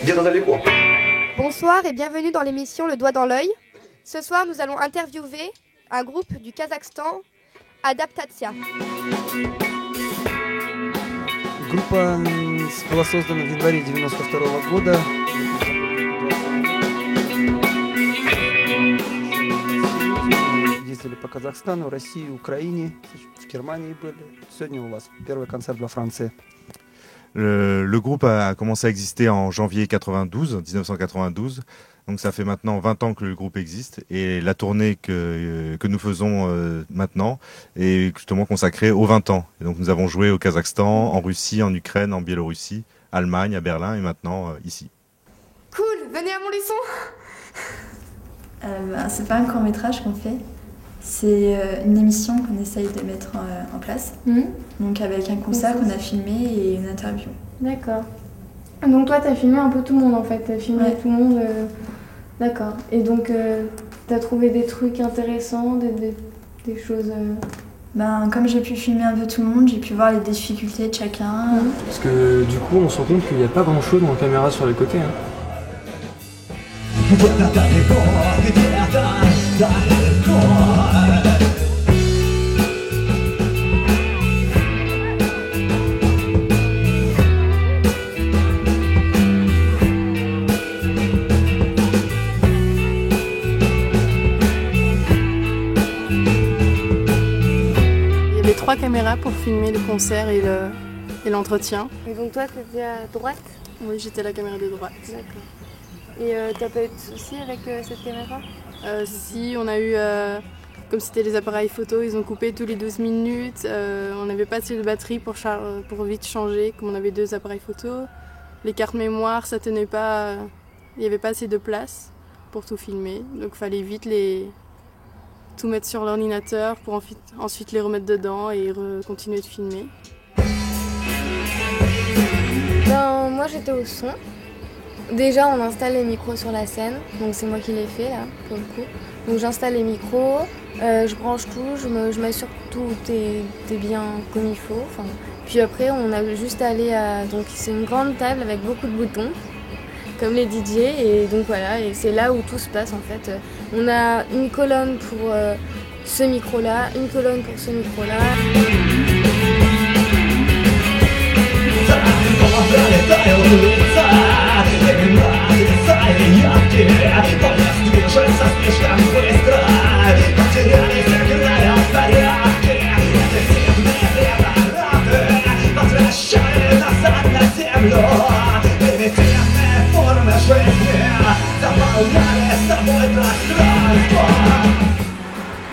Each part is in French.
где-то далеко. Bonsoir et bienvenue dans l'émission Le Doigt dans l'œil. Ce soir, nous allons interviewer un groupe du Kazakhstan, Adaptatia. Группа была создана в январе 1992 года. Ездили по Казахстану, России, Украине, в Германии были. Сегодня у вас первый концерт во Франции. Le groupe a commencé à exister en janvier 1992. Donc ça fait maintenant 20 ans que le groupe existe. Et la tournée que nous faisons maintenant est justement consacrée aux 20 ans. Et donc nous avons joué au Kazakhstan, en Russie, en Ukraine, en Biélorussie, Allemagne, à Berlin et maintenant ici. Cool, venez à mon leçon. C'est pas un court-métrage qu'on fait, c'est une émission qu'on essaye de mettre en place. Donc avec un concert qu'on a filmé et une interview. D'accord. Donc toi, t'as filmé un peu tout le monde en fait, t'as filmé tout le monde. D'accord. Et donc, t'as trouvé des trucs intéressants, des choses... Comme j'ai pu filmer un peu tout le monde, j'ai pu voir les difficultés de chacun. Parce que du coup, on se rend compte qu'il n'y a pas grand-chose dans la caméra sur les côtés. Il y avait 3 caméras pour filmer le concert et l'entretien. Et donc toi, t'étais à droite? Oui, j'étais la caméra de droite. D'accord. Et t'as pas eu de soucis avec cette caméra? Si, on a eu, comme c'était les appareils photo, ils ont coupé tous les 12 minutes. On n'avait pas assez de batterie pour vite changer, comme on avait 2 appareils photo. Les cartes mémoire, ça tenait pas, il n'y avait pas assez de place pour tout filmer. Donc il fallait vite tout mettre sur l'ordinateur pour ensuite les remettre dedans et continuer de filmer. Moi j'étais au son. Déjà on installe les micros sur la scène, donc c'est moi qui l'ai fait là pour le coup. Donc j'installe les micros, je branche tout, je m'assure que tout est bien comme il faut. Puis après on a juste à aller à... Donc c'est une grande table avec beaucoup de boutons, comme les DJ, et donc voilà, et c'est là où tout se passe en fait. On a une colonne pour ce micro-là, une colonne pour ce micro-là.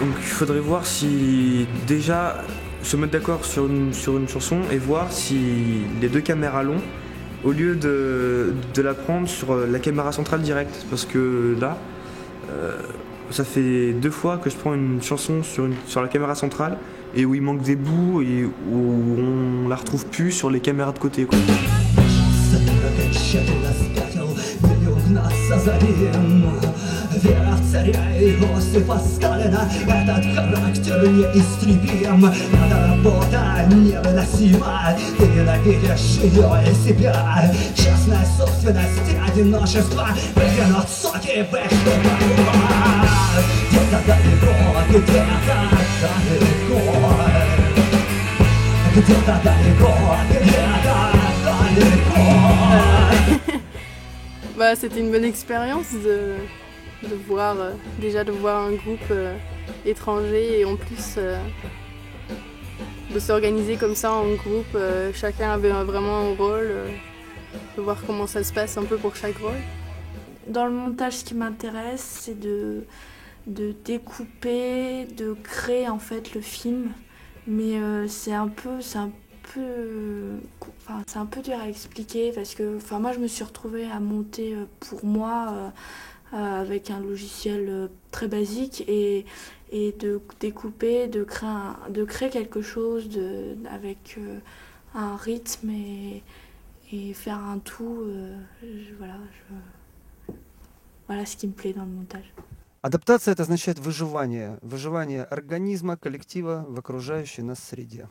Donc il faudrait voir si déjà se mettre d'accord sur une chanson et voir si les 2 caméras l'ont au lieu de la prendre sur la caméra centrale directe, parce que là ça fait 2 fois que je prends une chanson sur la caméra centrale et où il manque des bouts et où on la retrouve plus sur les caméras de côté, quoi. Вера в царя и Иосифа Сталина. Этот характер неистребим. Эта работа невыносима. Ты ненавидишь ее и себя. Частная собственность одиночества вытянут соки в их где-то далеко, где-то далеко. Где-то далеко, где-то далеко. C'était une bonne expérience de voir un groupe étranger et en plus de s'organiser comme ça en groupe. Chacun avait vraiment un rôle, de voir comment ça se passe un peu pour chaque rôle. Dans le montage, ce qui m'intéresse, c'est de découper, de créer en fait le film, mais c'est un peu dur à expliquer parce que moi je me suis retrouvée à monter pour moi avec un logiciel très basique et de découper, de créer quelque chose avec un rythme et faire un tout. Voilà ce qui me plaît dans le montage. Адаптация – это означает выживание организма, коллектива в окружающей нас среде.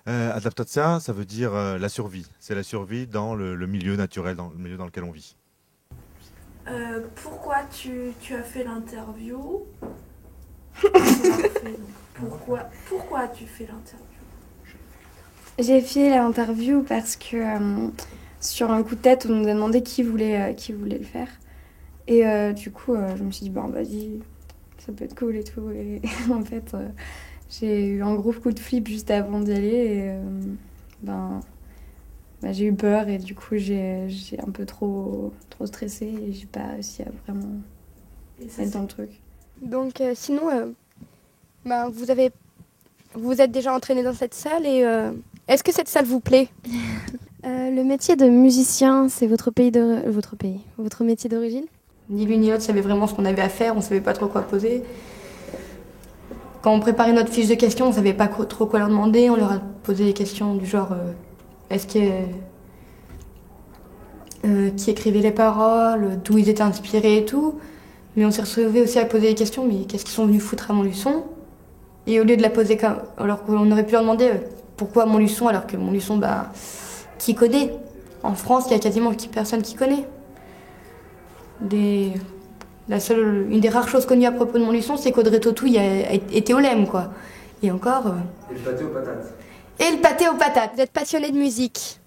Adaptacja, ça veut dire la survie. C'est la survie dans le milieu naturel, dans le milieu dans lequel on vit. Pourquoi tu as fait l'interview? Pourquoi tu fais l'interview? J'ai fait l'interview parce que sur un coup de tête, on nous a demandé qui voulait le faire. Et du coup, je me suis dit, bon, vas-y, ça peut être cool et tout. Et en fait, j'ai eu un gros coup de flip juste avant d'y aller. Et j'ai eu peur et du coup, j'ai un peu trop stressé et j'ai pas réussi à vraiment être dans le truc. Donc, sinon, vous êtes déjà entraîné dans cette salle et est-ce que cette salle vous plaît? Le métier de musicien, c'est votre métier d'origine? Ni l'une ni l'autre savait vraiment ce qu'on avait à faire, on savait pas trop quoi poser. Quand on préparait notre fiche de questions, on savait pas trop quoi leur demander. On leur a posé des questions du genre qui écrivait les paroles, d'où ils étaient inspirés et tout. Mais on s'est retrouvés aussi à poser des questions, mais qu'est-ce qu'ils sont venus foutre à Montluçon? Et au lieu de la poser alors qu'on aurait pu leur demander pourquoi Montluçon, alors que Montluçon, qui connaît? En France, il y a quasiment personne qui connaît. Une des rares choses connues à propos de Montluçon, c'est qu'Audrey Tautou était au LEM, quoi. Et encore... Et le pâté aux patates. Et le pâté aux patates. Vous êtes passionné de musique,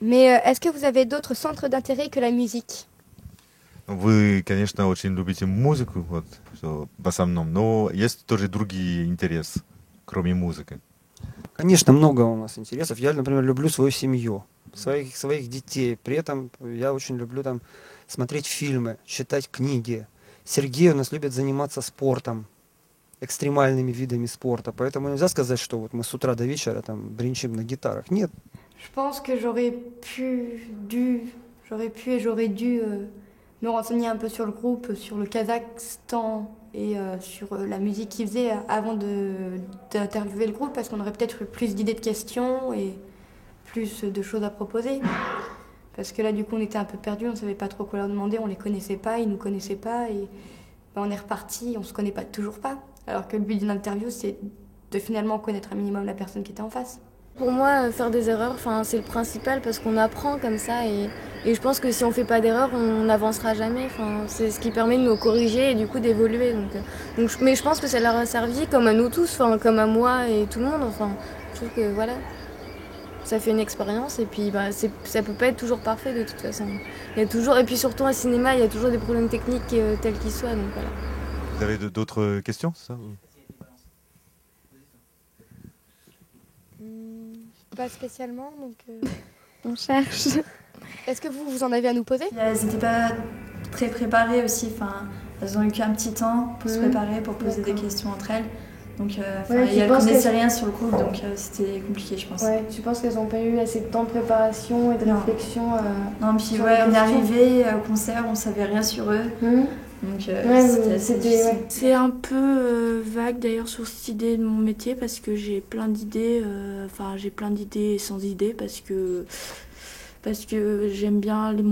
mais est-ce que vous avez d'autres centres d'intérêt que la musique? Вы, конечно, очень любите музыку, вот, в основном, но есть тоже другие интересы, кроме музыки. Конечно, много у нас интересов. Я, например, люблю свою семью, своих детей. При этом я очень люблю там смотреть фильмы, читать книги. Сергей у нас любит заниматься спортом, экстремальными видами спорта. Поэтому нельзя сказать, что вот мы с утра до вечера там бренчим на гитарах. Нет. Je pense que j'aurais dû me renseigner un peu sur le groupe, sur le Kazakhstan et sur la musique qu'ils faisaient avant d'interviewer le groupe, parce qu'on aurait peut-être eu plus d'idées de questions et plus de choses à proposer. Parce que là, du coup, on était un peu perdus, on ne savait pas trop quoi leur demander, on ne les connaissait pas, ils ne nous connaissaient pas, et on est reparti, on ne se connaît toujours pas. Alors que le but d'une interview, c'est de finalement connaître un minimum la personne qui était en face. Pour moi, faire des erreurs, c'est le principal parce qu'on apprend comme ça et je pense que si on fait pas d'erreurs, on n'avancera jamais. C'est ce qui permet de nous corriger et du coup d'évoluer. Mais je pense que ça leur a servi comme à nous tous, comme à moi et tout le monde. Je trouve que voilà, ça fait une expérience et puis ça peut pas être toujours parfait de toute façon. Il y a toujours, et puis surtout au cinéma, il y a toujours des problèmes techniques tels qu'ils soient. Donc voilà. Vous avez d'autres questions, c'est ça? Pas spécialement, donc... On cherche. Est-ce que vous en avez à nous poser? Elles n'étaient pas très préparées aussi, elles ont eu qu'un petit temps pour se préparer, pour poser des questions entre elles. Donc, elles ne connaissaient rien sur le groupe, donc c'était compliqué, je pense. Ouais, tu penses qu'elles n'ont pas eu assez de temps de préparation et de réflexion Non, puis on est arrivé au concert, on ne savait rien sur eux. Donc c'est un peu vague d'ailleurs sur cette idée de mon métier parce que j'ai plein d'idées, j'ai plein d'idées sans idées parce que j'aime bien le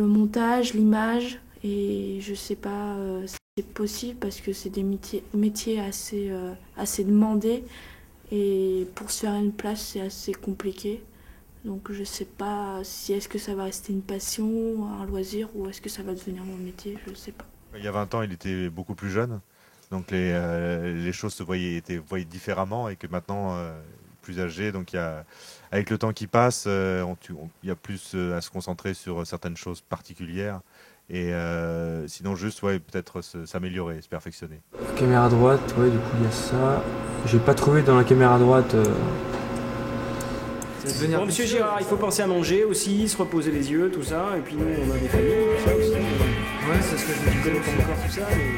montage, l'image et je sais pas si c'est possible parce que c'est des métiers assez demandés et pour se faire une place c'est assez compliqué. Donc je sais pas si est-ce que ça va rester une passion, un loisir ou est-ce que ça va devenir mon métier, je sais pas. Il y a 20 ans, il était beaucoup plus jeune, donc les choses se voyaient différemment et que maintenant, plus âgé, donc avec le temps qui passe, il y a plus à se concentrer sur certaines choses particulières et sinon juste peut-être s'améliorer, se perfectionner. Caméra droite, du coup il y a ça. J'ai pas trouvé dans la caméra droite... Bon, monsieur Girard, il faut penser à manger aussi, se reposer les yeux, tout ça, et puis nous on a des familles, tout ça aussi. Ouais, c'est ce que je me connais pas encore tout ça, mais...